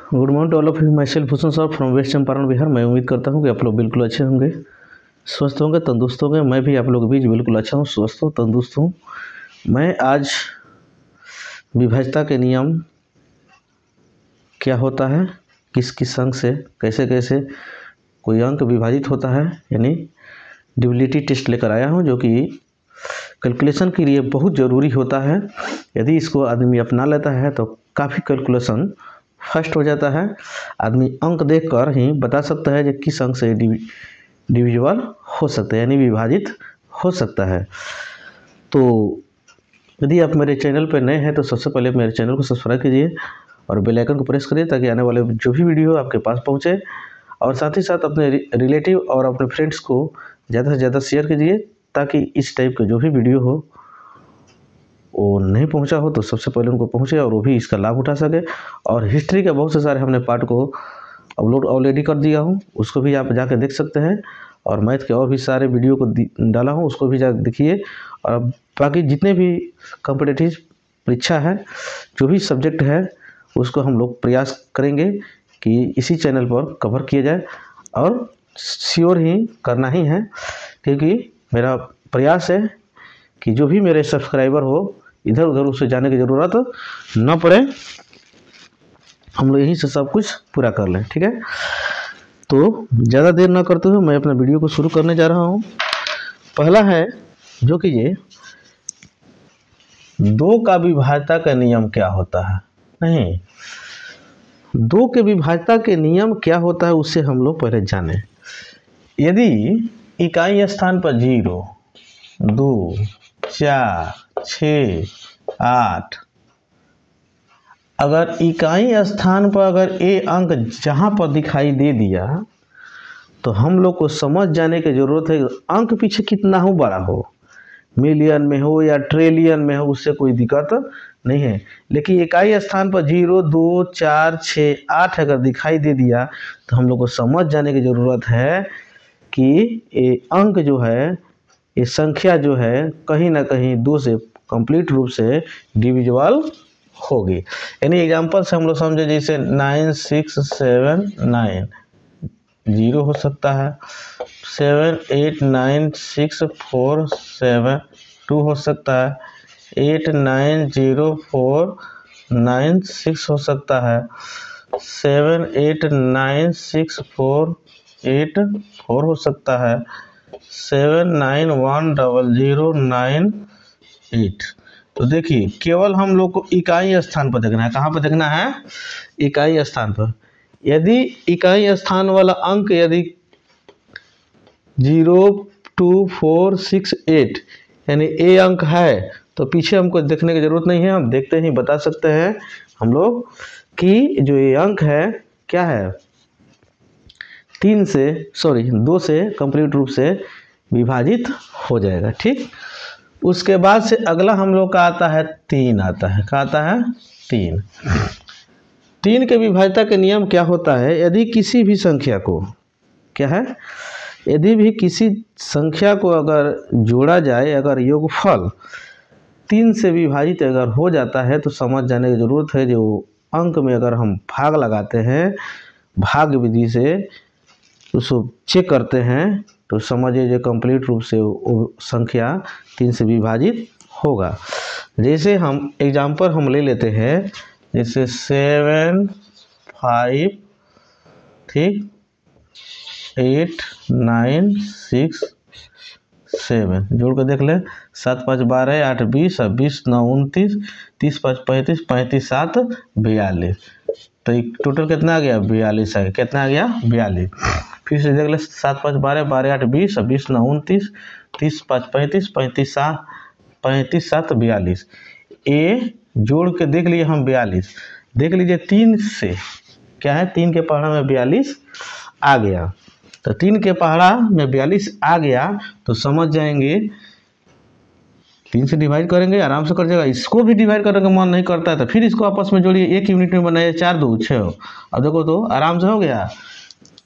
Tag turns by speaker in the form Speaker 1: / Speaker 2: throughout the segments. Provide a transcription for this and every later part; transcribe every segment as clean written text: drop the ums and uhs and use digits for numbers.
Speaker 1: Good morning to all of you. Myself Bhushan sir from West Champaran Bihar. मैं उम्मीद करता हूँ कि आप लोग बिल्कुल अच्छे होंगे, स्वस्थ होंगे, तंदुरुस्त होंगे। मैं भी आप लोगों के बीच बिल्कुल अच्छा हूँ, स्वस्थ हूँ, तंदुरुस्त हूँ। मैं आज विभाज्यता के नियम क्या होता है, किस किस अंक से कैसे कैसे कोई अंक विभाजित होता है, यानी डिविजिबिलिटी टेस्ट लेकर आया हूँ, जो कि कैलकुलेशन के लिए बहुत ज़रूरी होता है। यदि इसको आदमी अपना लेता है तो काफ़ी कैलकुलेशन फर्स्ट हो जाता है। आदमी अंक देखकर ही बता सकता है कि किस अंक से डिविजिबल हो सकता है, यानी विभाजित हो सकता है। तो यदि आप मेरे चैनल पर नए हैं तो सबसे पहले मेरे चैनल को सब्सक्राइब कीजिए और बेल आइकन को प्रेस करिए, ताकि आने वाले जो भी वीडियो आपके पास पहुंचे। और साथ ही साथ अपने रिलेटिव और अपने फ्रेंड्स को ज़्यादा से ज़्यादा शेयर कीजिए, ताकि इस टाइप के जो भी वीडियो हो वो नहीं पहुंचा हो तो सबसे पहले उनको पहुंचे और वो भी इसका लाभ उठा सके। और हिस्ट्री के बहुत से सारे हमने पार्ट को अपलोड ऑलरेडी कर दिया हूं, उसको भी आप जाके देख सकते हैं। और मैथ के और भी सारे वीडियो को डाला हूं, उसको भी जाकर देखिए। और बाकी जितने भी कॉम्पिटिटिव परीक्षा है, जो भी सब्जेक्ट है, उसको हम लोग प्रयास करेंगे कि इसी चैनल पर कवर किया जाए। और श्योर ही करना ही है, क्योंकि मेरा प्रयास है कि जो भी मेरे सब्सक्राइबर हो, इधर उधर उससे जाने की ज़रूरत न पड़े, हम लोग यहीं से सब कुछ पूरा कर लें। ठीक है, तो ज़्यादा देर ना करते हुए मैं अपना वीडियो को शुरू करने जा रहा हूँ। पहला है जो कि ये दो का विभाज्यता का नियम क्या होता है। नहीं, दो के विभाज्यता के नियम क्या होता है उससे हम लोग पहले जाने। यदि इकाई स्थान पर 0, 2, 4, 6, 8, अगर इकाई स्थान पर अगर ए अंक जहाँ पर दिखाई दे दिया तो हम लोग को समझ जाने की ज़रूरत है अंक पीछे कितना हो, बड़ा हो, मिलियन में हो या ट्रिलियन में हो, उससे कोई दिक्कत नहीं है। लेकिन इकाई स्थान पर 0, 2, 4, 6, 8 अगर दिखाई दे दिया तो हम लोग को समझ जाने की ज़रूरत है कि ये अंक जो है, ये संख्या जो है, कहीं ना कहीं 2 से कंप्लीट रूप से डिविजिबल होगी। यानी एग्जांपल से हम लोग समझे, जैसे 9679 0 हो सकता है, 789647 हो सकता है, 890496 हो सकता है, 789648 हो सकता है, 791009 तो देखिए, केवल हम लोग को इकाई स्थान पर देखना है। कहाँ पर देखना है? इकाई स्थान पर। यदि इकाई स्थान वाला अंक यदि 02468 यानी ए अंक है तो पीछे हमको देखने की जरूरत नहीं है, हम देखते ही बता सकते हैं हम लोग कि जो ये अंक है क्या है, 2 से कंप्लीट रूप से विभाजित हो जाएगा। ठीक, उसके बाद से अगला हम लोग का आता है 3 आता है। क्या आता है? 3 के विभाज्यता के नियम क्या होता है। यदि किसी भी संख्या को, क्या है, यदि भी किसी संख्या को अगर जोड़ा जाए, अगर योगफल 3 से विभाजित अगर हो जाता है तो समझ जाने की ज़रूरत है, जो अंक में अगर हम भाग लगाते हैं, भाग विधि से उसको चेक करते हैं, तो समझिए जो कंप्लीट रूप से वो संख्या 3 से विभाजित होगा। जैसे हम एग्जांपल हम ले लेते हैं, जैसे 7 5 ठीक 8 9 6 7 जोड़ कर देख ले, 7 5 12 8 20 20 9 29 30 5 35 35 7 42, तो टोटल कितना आ गया? 42 आ गया। कितना आ गया? 42। फिर से देख ले, 7 5 12 12 8 20 20 9 29 30 5 35 35 7 42। ए जोड़ के देख लिए हम 42। देख लीजिए 3 से क्या है, 3 के पहाड़ा में 42 आ गया। तो 3 के पहाड़ा में 42 आ गया तो समझ जाएंगे 3 से डिवाइड करेंगे, आराम से कर जाएगा। इसको भी डिवाइड करने का मन नहीं करता है तो फिर इसको आपस में जोड़िए, 1 यूनिट में बनाइए, 4 2 6, अब देखो तो आराम से हो गया।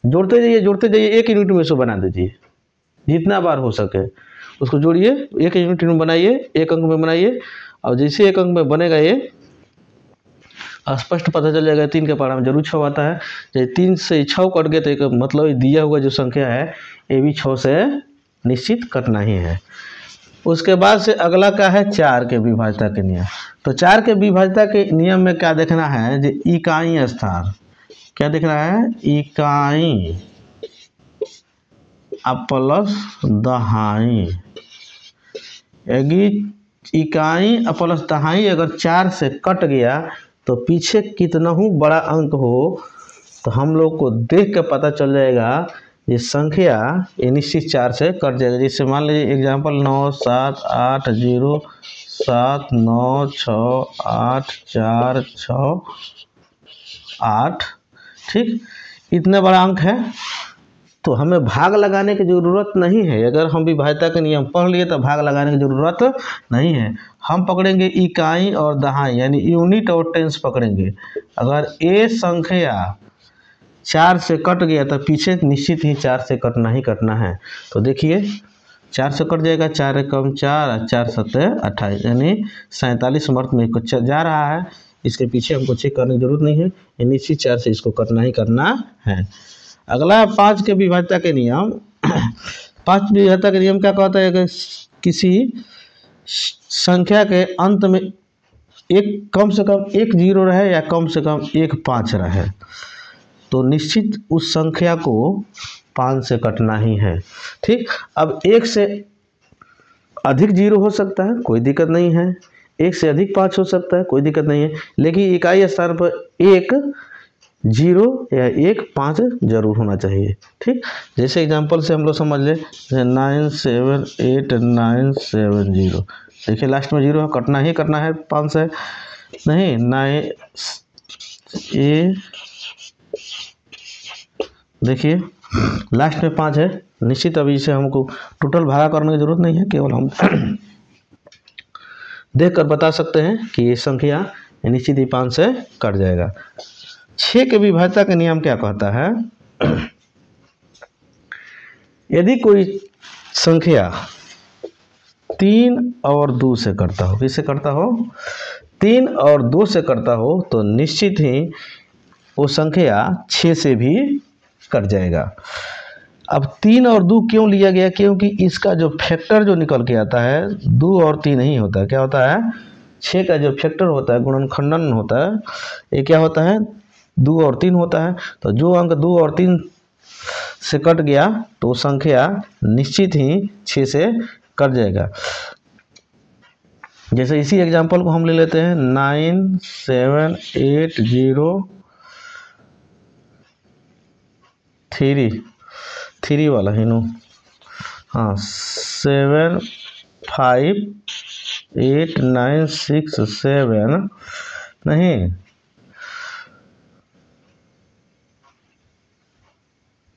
Speaker 1: जोड़ते जाइए 1 यूनिट में इसको बना दीजिए, जितना बार हो सके उसको जोड़िए, 1 यूनिट में बनाइए, 1 अंक में बनाइए। और जैसे 1 अंक में बनेगा ये, स्पष्ट पता चल जाएगा। 3 के पहाड़ा में जरूर 6 आता है। जब 3 से 6 कट गए तो एक मतलब दिया हुआ जो संख्या है ये भी 6 से निश्चित कटना ही है। उसके बाद से अगला क्या है, 4 के विभाज्यता के नियम। तो 4 के विभाज्यता के नियम में क्या देखना है, जो इकाई स्थान, क्या देखना है, इकाई प्लस दहाई। यदि इकाई प्लस दहाई अगर 4 से कट गया तो पीछे कितना ही बड़ा अंक हो तो हम लोग को देख के पता चल जाएगा ये संख्या ये निश्चित 4 से कट जाएगा। जैसे मान लीजिए एग्जाम्पल 9 7 8 0 7 9 6 8 4 6 8, ठीक, इतना बड़ा अंक है तो हमें भाग लगाने की ज़रूरत नहीं है। अगर हम विभाज्यता के नियम पढ़ लिए तो भाग लगाने की ज़रूरत नहीं है। हम पकड़ेंगे इकाई और दहाई यानी यूनिट और टेंस पकड़ेंगे। अगर ये संख्या 4 से कट गया तो पीछे निश्चित ही 4 से कटना ही कटना है। तो देखिए 4 से कट जाएगा, 4 एकम 4 4 सत्ते 28 यानी 47 मर्द में कुछ जा रहा है। इसके पीछे हमको चेक करने की जरूरत नहीं है, ये निश्चित 4 से इसको कटना ही करना है। अगला 5 के विभाज्यता के नियम। 5 विभाज्यता के नियम क्या कहता है कि किसी संख्या के अंत में एक कम से कम 1 0 रहे या कम से कम 1 5 रहे तो निश्चित उस संख्या को 5 से कटना ही है, ठीक। अब 1 से अधिक 0 हो सकता है, कोई दिक्कत नहीं है। 1 से अधिक 5 हो सकता है, कोई दिक्कत नहीं है। लेकिन इकाई स्थान पर 1 0 या 1 5 जरूर होना चाहिए, ठीक। जैसे एग्जांपल से हम लोग समझ ले 9 7 8 9 7 0, देखिए लास्ट में 0 है, कटना ही करना है 5 से। नहीं 9 ये देखिए लास्ट में 5 है, निश्चित अभी इसे हमको टोटल भागा करने की जरूरत नहीं है, केवल हम देख कर बता सकते हैं कि ये संख्या निश्चित ही 5 से कट जाएगा। 6 के विभाज्यता का नियम क्या कहता है, यदि कोई संख्या 3 और 2 से करता हो, किससे करता हो, 3 और 2 से करता हो तो निश्चित ही वो संख्या 6 से भी कट जाएगा। अब 3 और 2 क्यों लिया गया, क्योंकि इसका जो फैक्टर जो निकल के आता है 2 और 3 नहीं होता, क्या होता है 6 का जो फैक्टर होता है, गुणनखंडन होता है, ये क्या होता है 2 और 3 होता है। तो जो अंक 2 और 3 से कट गया तो संख्या निश्चित ही 6 से कट जाएगा। जैसे इसी एग्जांपल को हम ले लेते हैं 9 7 8 0 3 वाला ही नो, हाँ 7 5 8 9 6 7 नहीं,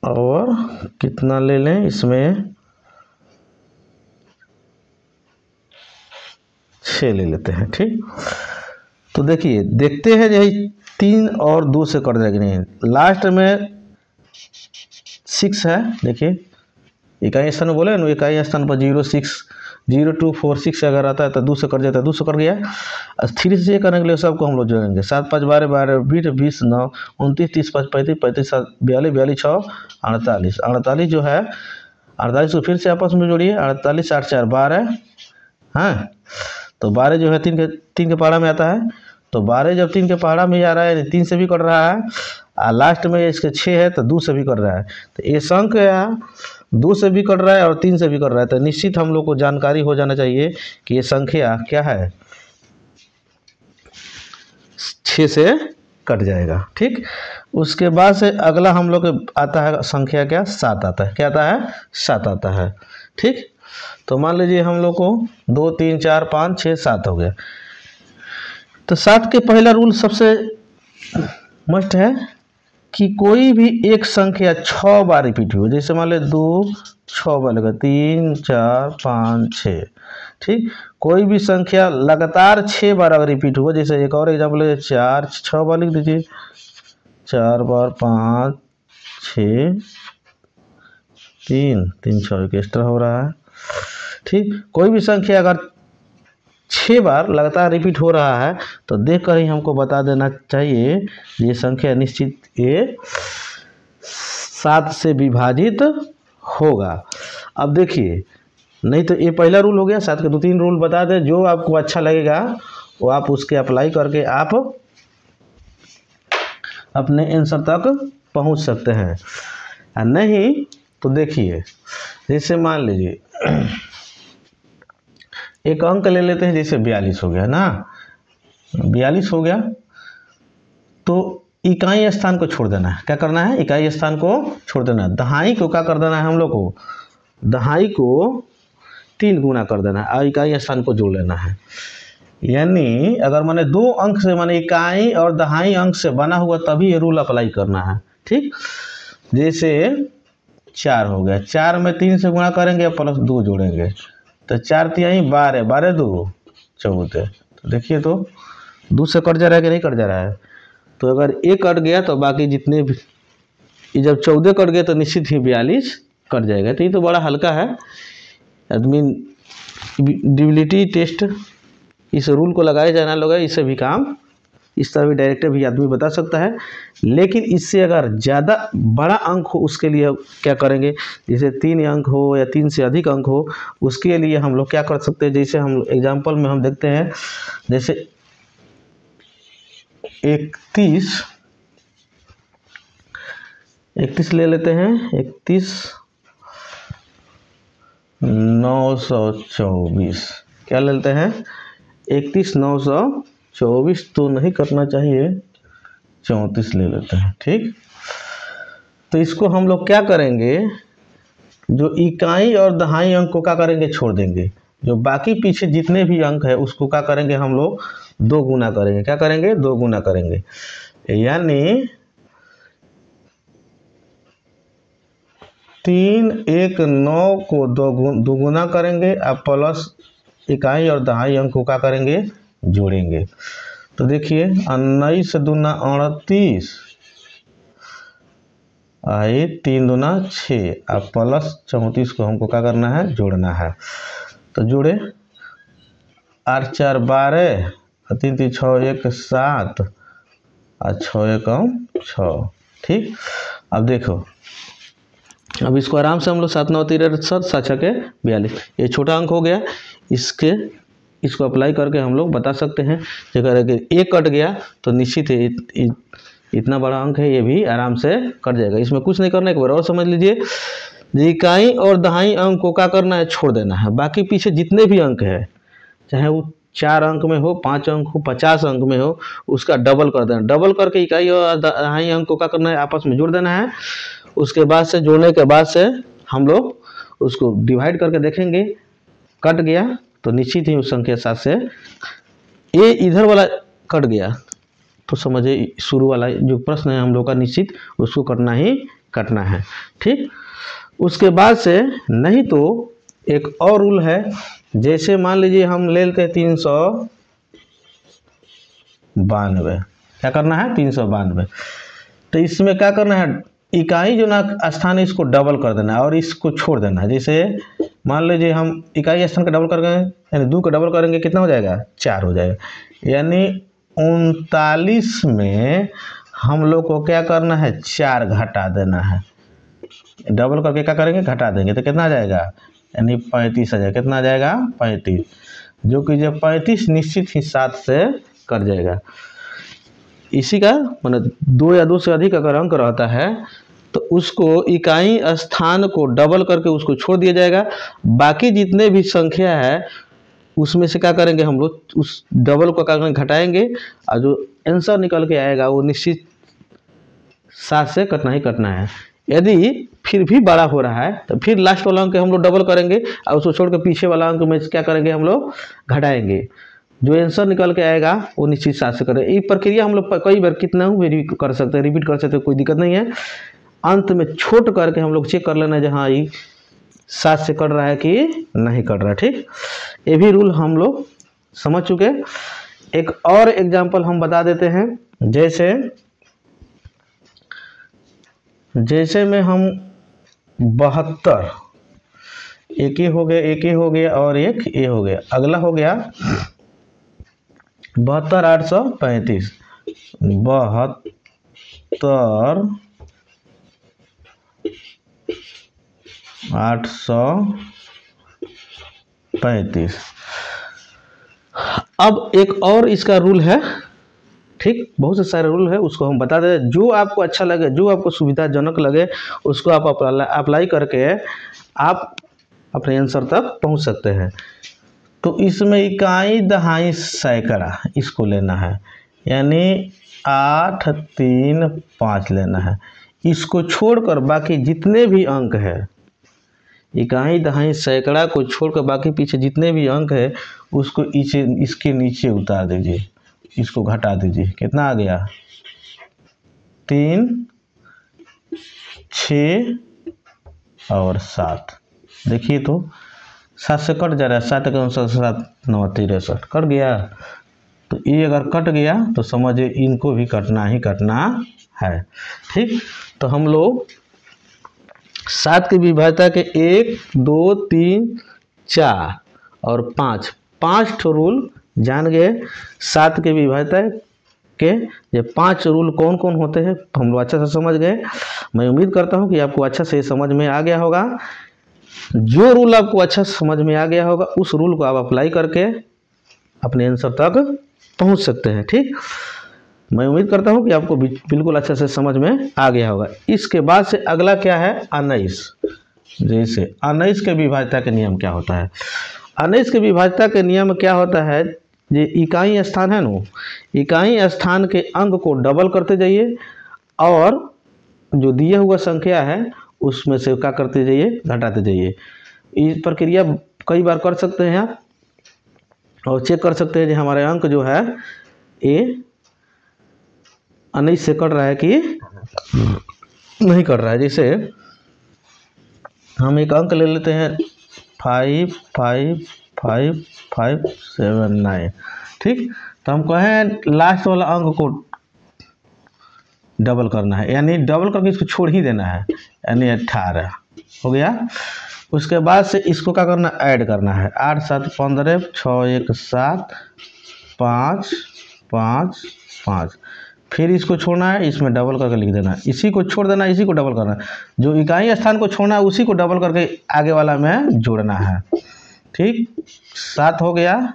Speaker 1: और कितना ले लें इसमें 6 ले लेते हैं, ठीक। तो देखिए देखते हैं यही 3 और 2 से कट जाएगी, नहीं लास्ट में 6 है। देखिए इकाई स्थान में बोले ना, इकाई स्थान पर 0 6 0 2 4 6 अगर आता है तो 2 से कट जाता है, 2 से कट गया। 3 से करने के लिए सबको हम लोग जोड़ेंगे, 7 5 12 12 20 20 9 29 30 5 35 35 7 42 42 6 48 48 जो है 48 को फिर से आपस में जोड़िए, 48 8 4 12, हाँ तो 12 जो है 3 के पहाड़ा में आता है, तो 12 जब 3 के पहाड़ा में आ रहा है 3 से भी कट रहा है, और लास्ट में इसके 6 है तो 2 से भी कट रहा है। तो ये संख्या 2 से भी कट रहा है और 3 से भी कट रहा है, तो निश्चित हम लोग को जानकारी हो जाना चाहिए कि ये संख्या क्या है 6 से कट जाएगा, ठीक। उसके बाद से अगला हम लोग आता है संख्या क्या 7 आता है, क्या आता है 7 आता है, ठीक। तो मान लीजिए हम लोग को 2 3 4 5 6 7 हो गया। तो 7 के पहला रूल सबसे मस्ट है कि कोई भी एक संख्या 6 बार रिपीट हो, जैसे मान लो 2 6 बार लगा, 3 4 5 6, ठीक। कोई भी संख्या लगातार 6 बार अगर रिपीट हुआ, जैसे एक और एग्जाम्पल है 4 6 बार लिख दीजिए, 4 बार 5 6 3 3 6 एक एक्स्ट्रा हो रहा है, ठीक। कोई भी संख्या अगर 6 बार लगातार रिपीट हो रहा है तो देख कर ही हमको बता देना चाहिए ये संख्या निश्चित ये 7 से विभाजित होगा। अब देखिए, नहीं तो ये पहला रूल हो गया। 7 के 2-3 रूल बता दें, जो आपको अच्छा लगेगा वो आप उसके अप्लाई करके आप अपने आंसर तक पहुंच सकते हैं। और नहीं तो देखिए, जैसे मान लीजिए एक अंक ले लेते हैं, जैसे 42 हो गया ना, 42 हो गया तो इकाई स्थान को छोड़ देना है। क्या करना है? इकाई स्थान को छोड़ देना है। दहाई को क्या कर देना है हम लोग को? दहाई को 3 गुना कर देना है और इकाई स्थान को जोड़ लेना है। यानी अगर मैंने 2 अंक से, माने इकाई और दहाई अंक से बना हुआ, तभी ये रूल अप्लाई करना है। ठीक, जैसे 4 हो गया, 4 में 3 से गुणा करेंगे प्लस 2 जोड़ेंगे तो 4 तिहाई 12, 12 2 14। तो देखिए तो 2 से कट जा रहा है कि नहीं कट जा रहा है? तो अगर ये कट गया तो बाकी जितने भी, जब 14 कट गए तो निश्चित ही 42 कट जाएगा। तो ये तो बड़ा हल्का है। आदमी डिविलिटी टेस्ट इस रूल को लगाया जाना लगा, इससे भी काम, इस तरह भी डायरेक्ट भी आदमी बता सकता है। लेकिन इससे अगर ज़्यादा बड़ा अंक हो उसके लिए क्या करेंगे? जैसे 3 अंक हो या 3 से अधिक अंक हो, उसके लिए हम लोग क्या कर सकते हैं? जैसे हम एग्जाम्पल में हम देखते हैं, जैसे 31 ले लेते हैं। 31 924 क्या ले लेते हैं? 31 924 तो नहीं करना चाहिए, 34 ले लेते हैं। ठीक, तो इसको हम लोग क्या करेंगे? जो इकाई और दहाई अंक को क्या करेंगे? छोड़ देंगे। जो बाकी पीछे जितने भी अंक है उसको क्या करेंगे? हम लोग 2 गुना करेंगे। क्या करेंगे? 2 गुना करेंगे। यानी 3 1 9 को 2 गुना करेंगे और प्लस इकाई और दहाई अंक को क्या करेंगे? जोड़ेंगे। तो देखिए 19 दूना 38 आई 3 दूना 6 और प्लस 34 को हमको क्या करना है? जोड़ना है। तो जोड़े 8 4 12 और 3 3 6 1 7 और 6 1 6। ठीक, अब देखो, अब इसको आराम से हम लोग 7 9 63 7 के 42, ये छोटा अंक हो गया। इसको अप्लाई करके हम लोग बता सकते हैं। अगर एक कट गया तो निश्चित है इतना बड़ा अंक है, ये भी आराम से कट जाएगा। इसमें कुछ नहीं करना, एक बार और समझ लीजिए। इकाई और दहाई अंक को क्या करना है? छोड़ देना है। बाकी पीछे जितने भी अंक है, चाहे वो 4 अंक में हो, 5 अंक हो, 50 अंक में हो, उसका डबल कर देना। डबल करके इकाई और दहाई अंक को क्या करना है? आपस में जोड़ देना है। उसके बाद से, जोड़ने के बाद से हम लोग उसको डिवाइड करके देखेंगे, कट गया तो निश्चित ही उस संख्या 7 से, ये इधर वाला कट गया तो समझिए शुरू वाला जो प्रश्न है हम लोग का, निश्चित उसको कटना ही कटना है। ठीक, उसके बाद से नहीं तो एक और रूल है। जैसे मान लीजिए हम ले लेते हैं 392, क्या करना है? 392। तो इसमें क्या करना है? इकाई जो ना स्थान है इसको डबल कर देना है और इसको छोड़ देना है। जैसे मान लीजिए हम इकाई स्थान का डबल कर गए, यानी 2 का डबल करेंगे, कितना हो जाएगा? 4 हो जाएगा। यानी 39 में हम लोग को क्या करना है? 4 घटा देना है। डबल करके क्या करेंगे? घटा देंगे तो कितना आ जाएगा? यानी 35 आ जाएगा। कितना आ जाएगा? 35, जो कि जब 35 निश्चित ही 7 से कट जाएगा। इसी का मतलब 2 या 2 से अधिक अगर अंक रहता है तो उसको इकाई स्थान को डबल करके उसको छोड़ दिया जाएगा। बाकी जितने भी संख्या है उसमें से क्या करेंगे? हम लोग उस डबल को क्या करेंगे? घटाएंगे और जो आंसर निकल के आएगा वो निश्चित 7 से कटना ही कटना है। यदि फिर भी बड़ा हो रहा है तो फिर लास्ट वाला अंक हम लोग डबल करेंगे और उसको छोड़ के पीछे वाला अंक में क्या करेंगे? हम लोग घटाएंगे। जो आंसर निकल के आएगा वो निश्चित 7 से करें। ये प्रक्रिया हम लोग कई बार कितना भी कर सकते हैं, रिपीट कर सकते हैं, कोई दिक्कत नहीं है। अंत में छोट करके हम लोग चेक कर लेना है जहाँ ये 7 से कट रहा है कि नहीं कट रहा है। ठीक, ये भी रूल हम लोग समझ चुके। एक और एग्जाम्पल हम बता देते हैं। जैसे में हम 72, एक ये हो गया, एक ये हो गया और एक ये हो गया। अगला हो गया 72,835 72,835। अब एक और इसका रूल है, ठीक, बहुत से सारे रूल है, उसको हम बता दें। जो आपको अच्छा लगे, जो आपको सुविधाजनक लगे, उसको आप अप्लाई करके आप अपने आंसर तक पहुंच सकते हैं। तो इसमें इकाई दहाई सैकड़ा इसको लेना है, यानी 8, 3, 5 लेना है। इसको छोड़कर बाकी जितने भी अंक है, इकाई दहाई सैकड़ा को छोड़कर बाकी पीछे जितने भी अंक है उसको इसके नीचे उतार दीजिए, इसको घटा दीजिए। कितना आ गया? 3, 6 और 7। देखिए तो 7 से कट जा रहा है, 7 का 7, 9, 63 कट गया। तो ये अगर कट गया तो समझिए इनको भी कटना ही कटना है, ठीक। तो हम लोग 7 की विभाज्यता के 1, 2, 3, 4 और 5 ठो रूल जान गए। 7 के विभाज्यता के ये 5 रूल कौन कौन होते हैं हम लोग अच्छा से समझ गए। मैं उम्मीद करता हूँ कि आपको अच्छा से समझ में आ गया होगा। जो रूल आपको अच्छा समझ में आ गया होगा उस रूल को आप अप्लाई करके अपने आंसर तक पहुंच सकते हैं, ठीक। मैं उम्मीद करता हूं कि आपको बिल्कुल अच्छा से समझ में आ गया होगा। इसके बाद से अगला क्या है? 19। जैसे 19 के विभाज्यता के नियम क्या होता है? 19 के विभाज्यता के नियम क्या होता है? ये इकाई स्थान है ना, इकाई स्थान के अंक को डबल करते जाइए और जो दिया हुआ संख्या है उसमें से क्या करते जाइए? घटाते जाइए। इस प्रक्रिया कई बार कर सकते हैं आप और चेक कर सकते हैं कि हमारे अंक जो है ये 19 से कट रहा है कि नहीं कट रहा है। जैसे हम एक अंक ले लेते हैं 5, 5, 5, 5, 7, 9, ठीक। तो हम कहें लास्ट वाला अंक को डबल करना है, यानी डबल करके इसको छोड़ ही देना है, यानी 18 हो गया। उसके बाद से इसको क्या करना? ऐड करना है। 8, 7, 15, 6, 1, 7, 5, 5, 5। फिर इसको छोड़ना है, इसमें डबल करके लिख देना है। इसी को छोड़ देना है, इसी को डबल करना है। जो इकाई स्थान को छोड़ना है उसी को डबल करके आगे वाला में जोड़ना है, ठीक। 7 हो गया,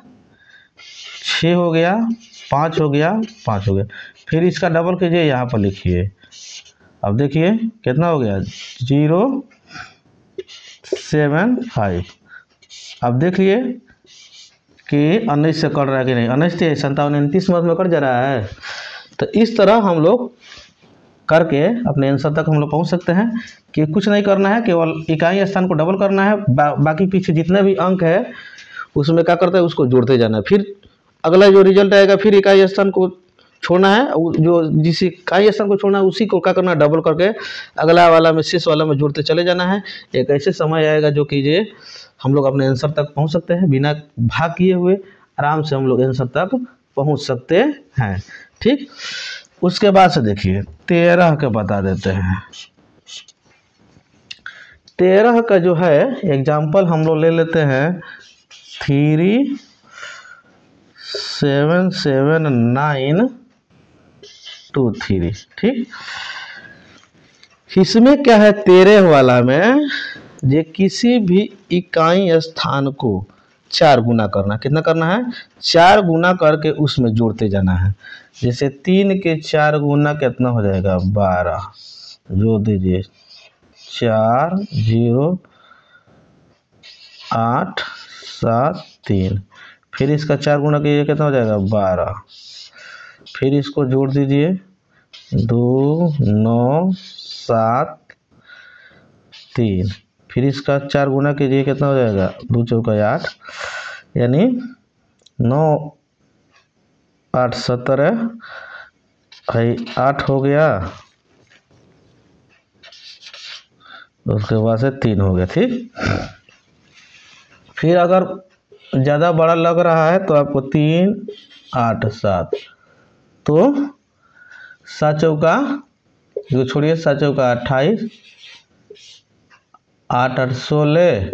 Speaker 1: 6 हो गया, 5 हो गया, 5 हो गया। फिर इसका डबल कीजिए, यहाँ पर लिखिए। अब देखिए कितना हो गया? 0, 7, 5। अब देखिए कि 19 से कट रहा है कि नहीं। 19 से 57, 29 में कट जा रहा है। तो इस तरह हम लोग करके अपने आंसर तक हम लोग पहुंच सकते हैं कि कुछ नहीं करना है, केवल इकाई स्थान को डबल करना है। बाकी पीछे जितने भी अंक है उसमें क्या करता है? उसको जोड़ते जाना है। फिर अगला जो रिजल्ट आएगा फिर इकाई स्थान को छोड़ना है, जो जिस इकाई स्थान को छोड़ना है उसी को क्या करना है? डबल करके अगला वाला में, शेष वाला में जोड़ते चले जाना है। एक ऐसे समय आएगा जो कि ये हम लोग अपने आंसर तक पहुंच सकते हैं, बिना भाग किए हुए आराम से हम लोग आंसर तक पहुंच सकते हैं, ठीक। उसके बाद से देखिए 13 का बता देते हैं। 13 का जो है एग्जाम्पल हम लोग ले लेते हैं 3, 7, 7, 9, 2, 3, ठीक। इसमें क्या है? 13 वाला में ये किसी भी इकाई स्थान को 4 गुना करना। कितना करना है? 4 गुना करके उसमें जोड़ते जाना है। जैसे 3 के 4 गुना कितना हो जाएगा? 12। जोड़ दीजिए 4, 0, 8, 7, 3। फिर इसका 4 गुना कीजिए, कितना हो जाएगा? 12। फिर इसको जोड़ दीजिए 2, 9, 7, 3। फिर इसका 4 गुना कीजिए, कितना हो जाएगा? 2 चौका 8, यानी 9, 8, 17, 8 हो गया। उसके बाद से 3 हो गया, ठीक। फिर अगर ज़्यादा बड़ा लग रहा है तो आपको 3, 8, 7, तो 7 चौका, जो छोड़िए 7 चौका 28, 8, 8, 16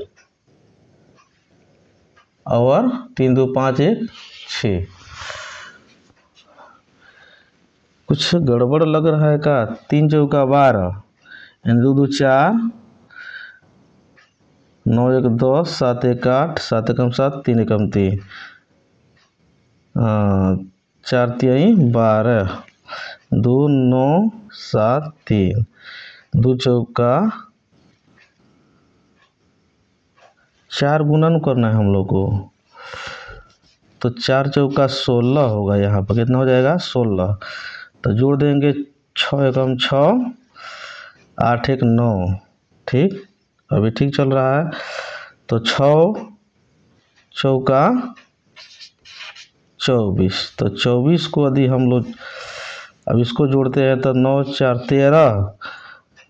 Speaker 1: और 3, 2, 5, 1, 6। कुछ गड़बड़ लग रहा है का? 3 चौका 12, 2 2 4, 9 1 10, 7 1 8, 7 1 7, 3 1 3, 4 3 12, 2 9 7 3, 2 चौका 4 गुणन करना है हम लोग को, तो 4 चौका 16 होगा। यहाँ पर कितना हो जाएगा? 16। तो जोड़ देंगे 6 एकम 6, 8 1 9। ठीक, अभी ठीक चल रहा है। तो 6 चौका 24, तो 24 को यदि हम लोग अब इसको जोड़ते हैं तो 9 4 13,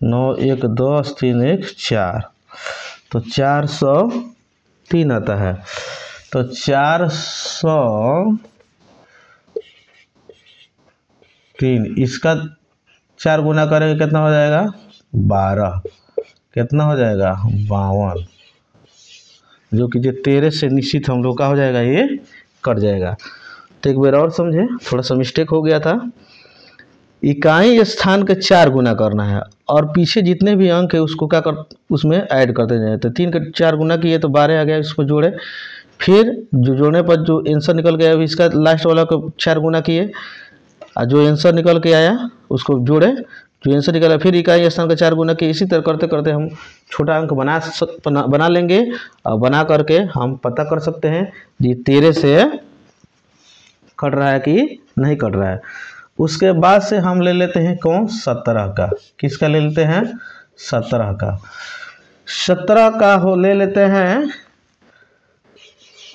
Speaker 1: 9 1 10, 3 1 4, तो 403 आता है। तो 403, इसका 4 गुना करेंगे कितना हो जाएगा? 12। कितना हो जाएगा? 52, जो कि जो 13 से निश्चित हम लोग का हो जाएगा, ये कट जाएगा। तो एक बार और समझे, थोड़ा सा मिस्टेक हो गया था। इकाई स्थान के 4 गुना करना है और पीछे जितने भी अंक है उसको क्या कर उसमें ऐड करते जाए। तो 3 के 4 गुना किए तो 12 आ गया, इसको जोड़े। फिर जो जोड़ने पर जो आंसर निकल गया इसका लास्ट वाला को 4 गुना किए और जो आंसर निकल के आया उसको जोड़े, जो आंसर निकला फिर इकाई स्थान का 4 गुना किए। इसी तरह करते करते हम छोटा अंक बना लेंगे और बना करके हम पता कर सकते हैं ये 13 से कट रहा है कि नहीं कट रहा है। उसके बाद से हम ले लेते हैं कौन? 17 का। किसका ले लेते हैं? 17 का। 17 का हो ले लेते हैं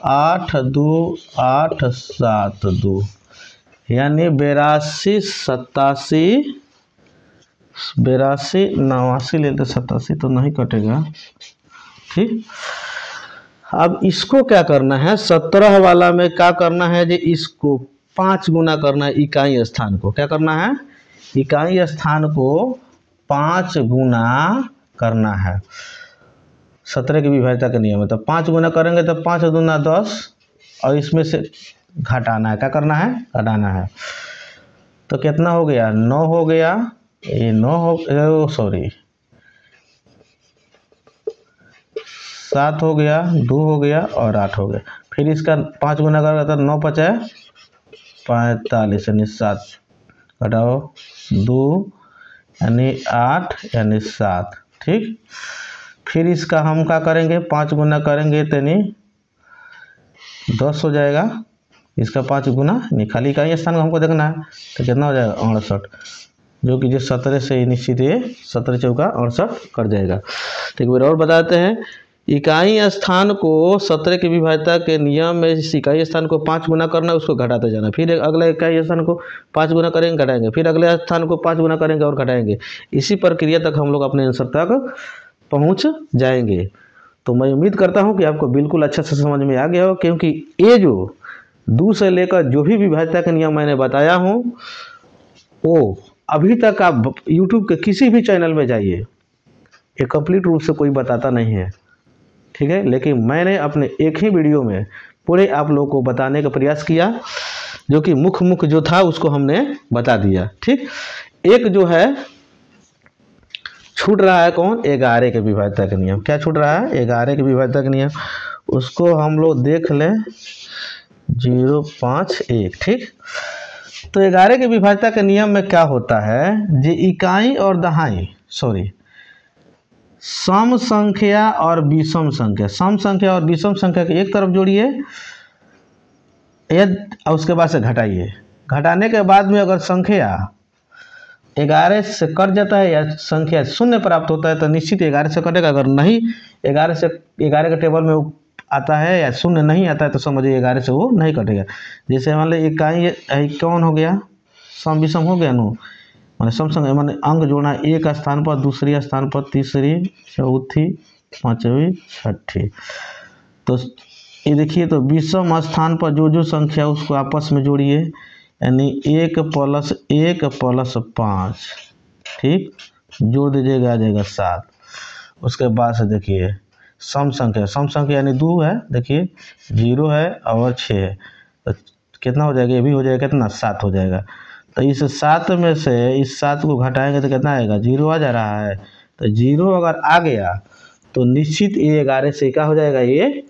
Speaker 1: 8 2 8 7 2, यानी 82 87, 82 89 लेते, 87 तो नहीं कटेगा। ठीक, अब इसको क्या करना है? 17 वाला में क्या करना है? जी इसको 5 गुना करना है इकाई स्थान को। क्या करना है? इकाई स्थान को 5 गुना करना है। 17 की विभाज्यता का नियम है, तो 5 गुना करेंगे तो 5 दूना 10 और इसमें से घटाना है। क्या करना है? घटाना है। तो कितना हो गया? 9 हो गया, ये 9 हो, सॉरी 7 हो गया, 2 हो गया और 8 हो गया। फिर इसका 5 गुना करेगा तो 9 5 45 यानी 7, घटाओ 2 यानी 8 यानी 7। ठीक, फिर इसका हम क्या करेंगे? 5 गुना करेंगे तो नहीं 10 हो जाएगा। इसका 5 गुना नहीं, खाली इकाई स्थान को हमको देखना है, तो कितना हो जाएगा? 68, जो कि जो 17 से निश्चित है 17 चौका 68 कट जाएगा। तो एक बार और बताते हैं, इकाई स्थान को 17 की विभाज्यता के नियम में इस इकाई स्थान को 5 गुना करना, उसको घटाते जाना। फिर अगले इकाई स्थान को 5 गुना करेंगे, घटाएंगे, फिर अगले स्थान को 5 गुना करेंगे और घटाएंगे। इसी प्रक्रिया तक हम लोग अपने आंसर तक पहुंच जाएंगे। तो मैं उम्मीद करता हूं कि आपको बिल्कुल अच्छा से समझ में आ गया हो, क्योंकि ये जो 2 से लेकर जो भी विभाज्यता के नियम मैंने बताया हूं वो अभी तक आप YouTube के किसी भी चैनल में जाइए, ये कंप्लीट रूप से कोई बताता नहीं है। ठीक है, लेकिन मैंने अपने एक ही वीडियो में पूरे आप लोगों को बताने का प्रयास किया, जो कि मुख्य जो था उसको हमने बता दिया। ठीक, एक जो है छूट रहा है कौन? 11 के विभाज्यता का नियम। क्या छूट रहा है? 11 के विभाज्यता का नियम, उसको हम लोग देख लें 051। ठीक, तो 11 के विभाज्यता के नियम में क्या होता है? जे इकाई और दहाई सम संख्या और विषम संख्या, सम संख्या और विषम संख्या के एक तरफ जोड़िए और उसके बाद से घटाइए। घटाने के बाद में अगर संख्या 11 से कट जाता है या संख्या 0 प्राप्त होता है तो निश्चित 11 से कटेगा। अगर नहीं 11 के टेबल में आता है या 0 नहीं आता है तो समझिए 11 से वो नहीं कटेगा। जैसे मान लीजिए इकाई कौन हो गया? सम विषम हो गया नो, माने सम संख्या माने अंक जोड़ना, एक स्थान पर, दूसरी स्थान पर, तीसरी, चौथी, पांचवी, छठी। तो ये देखिए, तो विषम स्थान पर जो संख्या उसको आपस में जोड़िए, यानी 1 + 1 + 5। ठीक, जोड़ दीजिएगा, आ जाएगा 7। उसके बाद से देखिए सम संख्या यानी 2 है, देखिए 0 है और 6 है, तो कितना हो जाएगा? ये भी हो जाएगा कितना? 7 हो जाएगा। तो इस 7 में से इस 7 को घटाएंगे तो कितना आएगा, 0 आ जा रहा है। तो 0 अगर आ गया तो निश्चित ये 11 से क्या हो जाएगा, ये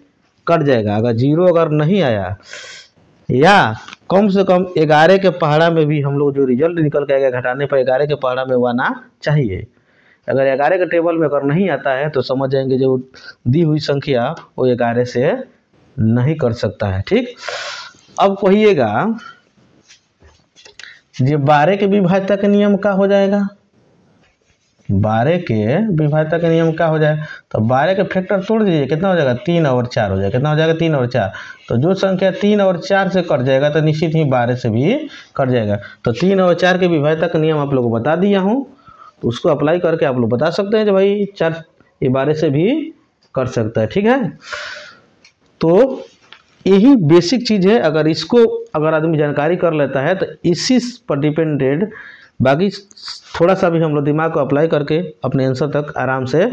Speaker 1: कट जाएगा। अगर 0 अगर नहीं आया या कम से कम 11 के पहाड़ा में भी हम लोग जो रिजल्ट निकल के आएगा घटाने पर 11 के पहाड़ा में वो आना चाहिए। अगर 11 के टेबल में अगर नहीं आता है तो समझ जाएंगे जो दी हुई संख्या वो 11 से नहीं कर सकता है। ठीक, अब कहिएगा जो 12 के विभाज्यता के नियम का हो जाएगा, 12 के विभाज्यता के नियम क्या हो जाए, तो 12 के फैक्टर तोड़ दीजिए, कितना हो जाएगा, 3 और 4 हो जाएगा। कितना हो जाएगा, 3 और 4। तो जो संख्या 3 और 4 से कट जाएगा तो निश्चित ही 12 से भी कट जाएगा। तो 3 और 4 के विभाज्यता का नियम आप लोगों को बता दिया हूँ, तो उसको अप्लाई करके आप लोग बता सकते हैं जो भाई 4 ये 12 से भी कर सकता है। ठीक है, तो यही बेसिक चीज़ है। अगर आदमी जानकारी कर लेता है तो इसी पर डिपेंडेड बाकी थोड़ा सा भी हम लोग दिमाग को अप्लाई करके अपने आंसर तक आराम से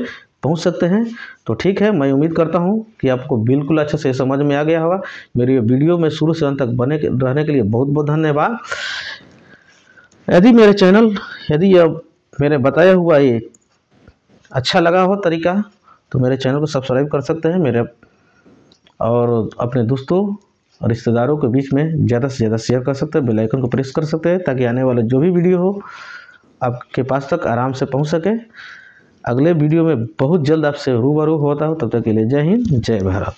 Speaker 1: पहुंच सकते हैं। तो ठीक है, मैं उम्मीद करता हूं कि आपको बिल्कुल अच्छे से समझ में आ गया होगा। मेरी वीडियो में शुरू से अंत तक बने रहने के लिए बहुत बहुत धन्यवाद। यदि मेरे बताया हुआ ये अच्छा लगा हो तरीका तो मेरे चैनल को सब्सक्राइब कर सकते हैं और अपने दोस्तों और रिश्तेदारों के बीच में ज़्यादा से ज़्यादा शेयर कर सकते हैं, बेल आइकन को प्रेस कर सकते हैं ताकि आने वाले जो भी वीडियो हो आपके पास तक आराम से पहुंच सके। अगले वीडियो में बहुत जल्द आपसे रूबरू होता हूं, तब तक के लिए जय हिंद, जय भारत।